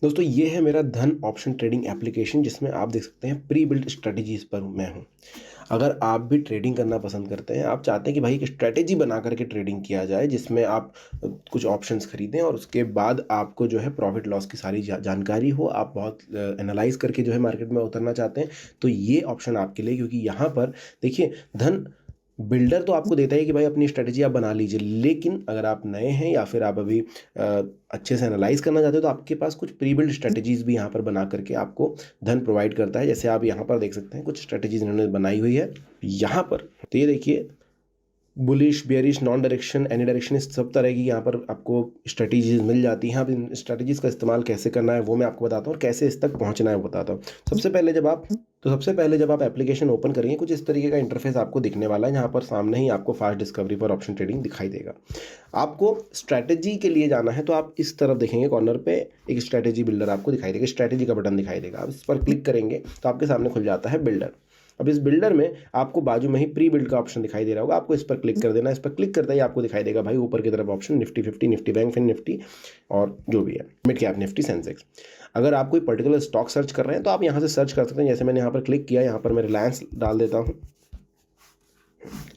दोस्तों ये है मेरा धन ऑप्शन ट्रेडिंग एप्लीकेशन, जिसमें आप देख सकते हैं प्री बिल्ट स्ट्रेटजीज़ पर मैं हूँ। अगर आप भी ट्रेडिंग करना पसंद करते हैं, आप चाहते हैं कि भाई एक स्ट्रेटेजी बना करके ट्रेडिंग किया जाए, जिसमें आप कुछ ऑप्शंस खरीदें और उसके बाद आपको जो है प्रॉफिट लॉस की सारी जानकारी हो, आप बहुत एनालाइज करके जो है मार्केट में उतरना चाहते हैं, तो ये ऑप्शन आपके लिए। क्योंकि यहाँ पर देखिए, धन बिल्डर तो आपको देता है कि भाई अपनी स्ट्रेटेजी आप बना लीजिए, लेकिन अगर आप नए हैं या फिर आप अभी अच्छे से एनालाइज करना चाहते हो, तो आपके पास कुछ प्री बिल्ड स्ट्रेटेजीज भी यहाँ पर बना करके आपको धन प्रोवाइड करता है। जैसे आप यहाँ पर देख सकते हैं कुछ स्ट्रेटेजीज इन्होंने बनाई हुई है यहाँ पर। तो ये देखिए, bullish, bearish, non direction, any direction, इस सब तरह की यहाँ पर आपको स्ट्रेटेजीज मिल जाती हैं। अब इन स्ट्रेटेजीज का इस्तेमाल कैसे करना है वो मैं आपको बताता हूँ, और कैसे इस तक पहुँचना है वो बताता हूँ। सबसे पहले जब आप एप्लीकेशन ओपन करेंगे, कुछ इस तरीके का इंटरफेस आपको दिखने वाला है। यहाँ पर सामने ही आपको फास्ट डिस्कवरी पर ऑप्शन ट्रेडिंग दिखाई देगा। आपको स्ट्रैटेजी के लिए जाना है तो आप इस तरफ देखेंगे, कॉर्नर पे एक स्ट्रैटेजी बिल्डर आपको दिखाई देगा, स्ट्रैटेजी का बटन दिखाई देगा। आप इस पर क्लिक करेंगे तो आपके सामने खुल जाता है बिल्डर। अब इस बिल्डर में आपको बाजू में ही प्री बिल्ड का ऑप्शन दिखाई दे रहा होगा, आपको इस पर क्लिक कर देना है। इस पर क्लिक करते ही आपको दिखाई देगा भाई ऊपर की तरफ ऑप्शन निफ्टी 50, निफ्टी बैंक, फिर निफ्टी और जो भी है मिड कैप निफ्टी, सेंसेक्स। अगर आप कोई पर्टिकुलर स्टॉक सर्च कर रहे हैं तो आप यहाँ से सर्च कर सकते हैं। जैसे मैंने यहाँ पर क्लिक किया, यहाँ पर मैं रिलायंस डाल देता हूँ,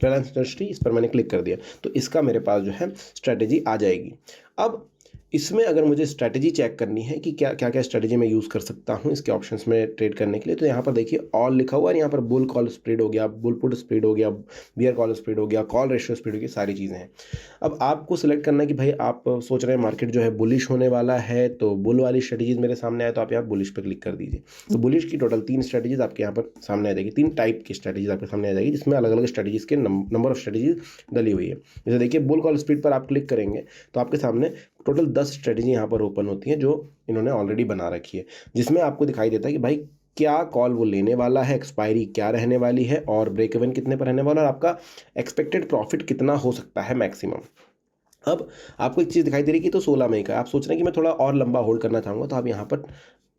रिलायंस इंडस्ट्री, इस पर मैंने क्लिक कर दिया तो इसका मेरे पास जो है स्ट्रैटेजी आ जाएगी। अब इसमें अगर मुझे स्ट्रैटेजी चेक करनी है कि क्या क्या स्ट्रैटेजी मैं यूज़ कर सकता हूँ इसके ऑप्शंस में ट्रेड करने के लिए, तो यहाँ पर देखिए ऑल लिखा हुआ है। यहाँ पर बुल कॉल स्प्रेड हो गया, बुल पुट स्प्रेड हो गया, बियर कॉल स्प्रेड हो गया, कॉल रेशियो स्प्रेड हो गया, सारी चीज़ें हैं। अब आपको सिलेक्ट करना है कि भाई आप सोच रहे हैं मार्केट जो है बुलिश होने वाला है, तो बुल वाली स्ट्रेटेजीज मेरे सामने आए तो आप यहाँ बुलिश पर क्लिक कर दीजिए। तो बुलिश की टोटल 3 स्ट्रेटेजीज आपके यहाँ पर सामने आ जाएगी, 3 टाइप की स्ट्रेटेजीज आपके सामने आ जाएगी, जिसमें अलग अलग स्ट्रेटेजीज के नंबर ऑफ स्ट्रेटेजीज डली हुई है। जैसे देखिए, बुल कॉल स्प्रेड पर आप क्लिक करेंगे तो आपके सामने टोटल 10 स्ट्रेटेजी यहाँ पर ओपन होती हैं, जो इन्होंने ऑलरेडी बना रखी है, जिसमें आपको दिखाई देता है कि भाई क्या कॉल वो लेने वाला है, एक्सपायरी क्या रहने वाली है, और ब्रेक इवन कितने पर रहने वाला है, और आपका एक्सपेक्टेड प्रॉफिट कितना हो सकता है मैक्सिमम। अब आपको एक चीज़ दिखाई दे रही है कि तो 16 मई का, आप सोच रहे हैं कि मैं थोड़ा और लंबा होल्ड करना चाहूँगा, तो आप यहाँ पर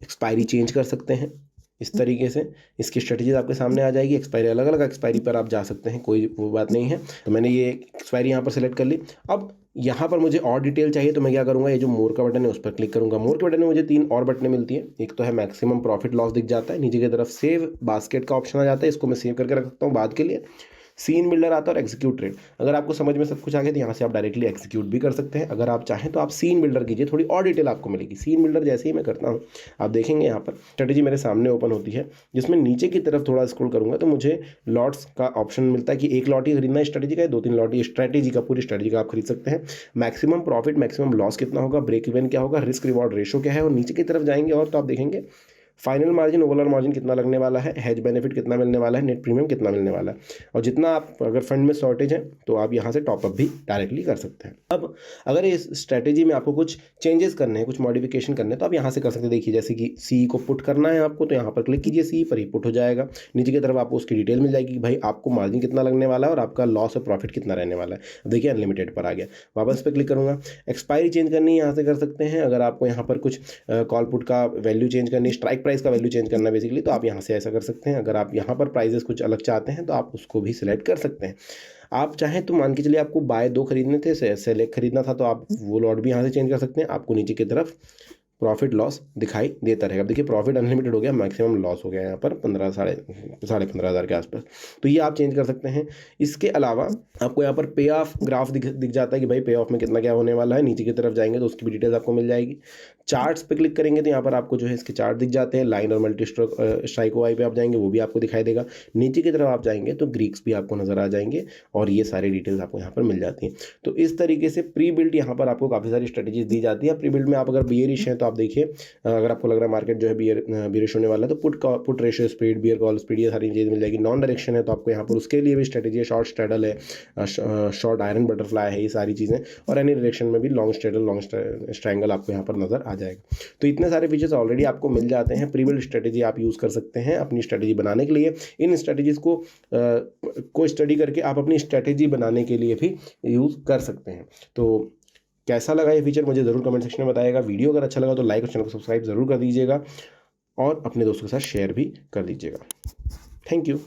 एक्सपायरी चेंज कर सकते हैं। इस तरीके से इसकी स्ट्रेटेजीज आपके सामने आ जाएगी। एक्सपायरी अलग अलग एक्सपायरी पर आप जा सकते हैं, कोई वो बात नहीं है। तो मैंने ये एक्सपायरी यहाँ पर सेलेक्ट कर ली। अब यहाँ पर मुझे और डिटेल चाहिए तो मैं क्या करूँगा, ये जो मोर का बटन है उस पर क्लिक करूँगा। मोर के बटन में मुझे 3 और बटनें मिलती हैं। एक तो है मैक्सिमम प्रॉफिट लॉस दिख जाता है, नीचे की तरफ सेव बास्केट का ऑप्शन आ जाता है, इसको मैं सेव करके रख सकता हूँ बाद के लिए। सीन बिल्डर आता है और एग्जीक्यूट ट्रेड। अगर आपको समझ में सब कुछ आ गया तो यहाँ से आप डायरेक्टली एग्जीक्यूट भी कर सकते हैं। अगर आप चाहें तो आप सीन बिल्डर कीजिए, थोड़ी और डिटेल आपको मिलेगी। सीन बिल्डर जैसे ही मैं करता हूँ, आप देखेंगे यहाँ पर स्ट्रेटेजी मेरे सामने ओपन होती है, जिसमें नीचे की तरफ थोड़ा स्क्रॉल करूँगा तो मुझे लॉट्स का ऑप्शन मिलता है कि 1 लॉट ही खरीदना है स्ट्रेटेजी का, 2-3 लॉट ही स्ट्रेटेजी का, पूरी स्ट्रेटेजी का आप खरीद सकते हैं। मैक्सिमम प्रॉफिट, मैक्सिमम लॉस कितना होगा, ब्रेक इवन क्या होगा, रिस्क रिवॉर्ड रेशो क्या है, और नीचे की तरफ जाएंगे और तो आप देखेंगे फाइनल मार्जिन, ओवरऑल मार्जिन कितना लगने वाला है, हेज बेनिफिट कितना मिलने वाला है, नेट प्रीमियम कितना मिलने वाला है, और जितना आप अगर फंड में शॉर्टेज है तो आप यहाँ से टॉपअप भी डायरेक्टली कर सकते हैं। अब अगर इस स्ट्रैटेजी में आपको कुछ चेंजेस करने हैं, कुछ मॉडिफिकेशन करने हैं, तो आप यहाँ से कर सकते हैं। देखिए, जैसे कि सी को पुट करना है आपको, तो यहाँ पर क्लिक कीजिए, सी पर ही पुट हो जाएगा। नीचे की तरफ आपको उसकी डिटेल मिल जाएगी कि भाई आपको मार्जिन कितना लगने वाला है और आपका लॉस और प्रॉफिट कितना रहने वाला है। देखिए अनलिमिटेड पर आ गया, वापस पे क्लिक करूँगा। एक्सपायरी चेंज करनी है, यहाँ से कर सकते हैं। अगर आपको यहाँ पर कुछ कॉल पुट का वैल्यू चेंज करनी है, स्ट्राइक प्राइस का वैल्यू चेंज करना बेसिकली, तो आप यहाँ से ऐसा कर सकते हैं। अगर आप यहाँ पर प्राइजेस कुछ अलग चाहते हैं तो आप उसको भी सिलेक्ट कर सकते हैं। आप चाहें तो मान के चलिए आपको बाय 2 खरीदने थे, सेलेक्ट खरीदना था, तो आप वो लॉट भी यहाँ से चेंज कर सकते हैं। आपको नीचे की तरफ प्रॉफिट लॉस दिखाई देता रहेगा। देखिए प्रॉफिट अनलिमिटेड हो गया, मैक्सिमम लॉस हो गया यहाँ पर 15 साढ़े 15,500 के आसपास, तो ये आप चेंज कर सकते हैं। इसके अलावा आपको यहाँ पर पे ऑफ ग्राफ दिख जाता है कि भाई पे ऑफ में कितना क्या होने वाला है। नीचे की तरफ जाएंगे तो उसकी भी डिटेल्स आपको मिल जाएगी। चार्ट्स पे क्लिक करेंगे तो यहाँ पर आपको जो है इसके चार्ट दिख जाते हैं। लाइन और मल्टी स्ट्राइक वाई पे आप जाएंगे, वो भी आपको दिखाई देगा। नीचे की तरफ आप जाएंगे तो ग्रीक्स भी आपको नजर आ जाएंगे, और ये सारी डिटेल्स आपको यहाँ पर मिल जाती हैं। तो इस तरीके से प्री बिल्ड यहाँ पर आपको काफ़ी सारी स्ट्रेटेजीज दी जाती है। प्री बिल्ड में आप अगर बियरिश हैं तो आप देखिए, अगर आपको लग रहा है मार्केट जो है बियरिश होने वाला है, तो put ratio speed, bear call speed, ये सारी चीज़ मिल जाएगी। नॉन डायरेक्शन है तो आपको यहाँ पर उसके लिए भी स्ट्रेटेजी है। शॉर्ट स्ट्रेडल है, शॉर्ट आयरन बटरफ्लाई है, ये सारी चीज़ें। और एनी डायरेक्शन में भी लॉन्ग स्ट्रेडल, लॉन्ग स्ट्रैंगल आपको यहाँ पर नजर आ जाएगा। तो इतने सारे फीचर्स ऑलरेडी आपको मिल जाते हैं। प्री बिल्ड स्ट्रेटेजी आप यूज़ कर सकते हैं अपनी स्ट्रेटेजी बनाने के लिए। इन स्ट्रेटेजीज को स्टडी करके आप अपनी स्ट्रेटेजी बनाने के लिए भी यूज़ कर सकते हैं। तो कैसा लगा ये फीचर मुझे ज़रूर कमेंट सेक्शन में बताइएगा। वीडियो अगर अच्छा लगा तो लाइक और चैनल को सब्सक्राइब ज़रूर कर दीजिएगा, और अपने दोस्तों के साथ शेयर भी कर दीजिएगा। Thank you.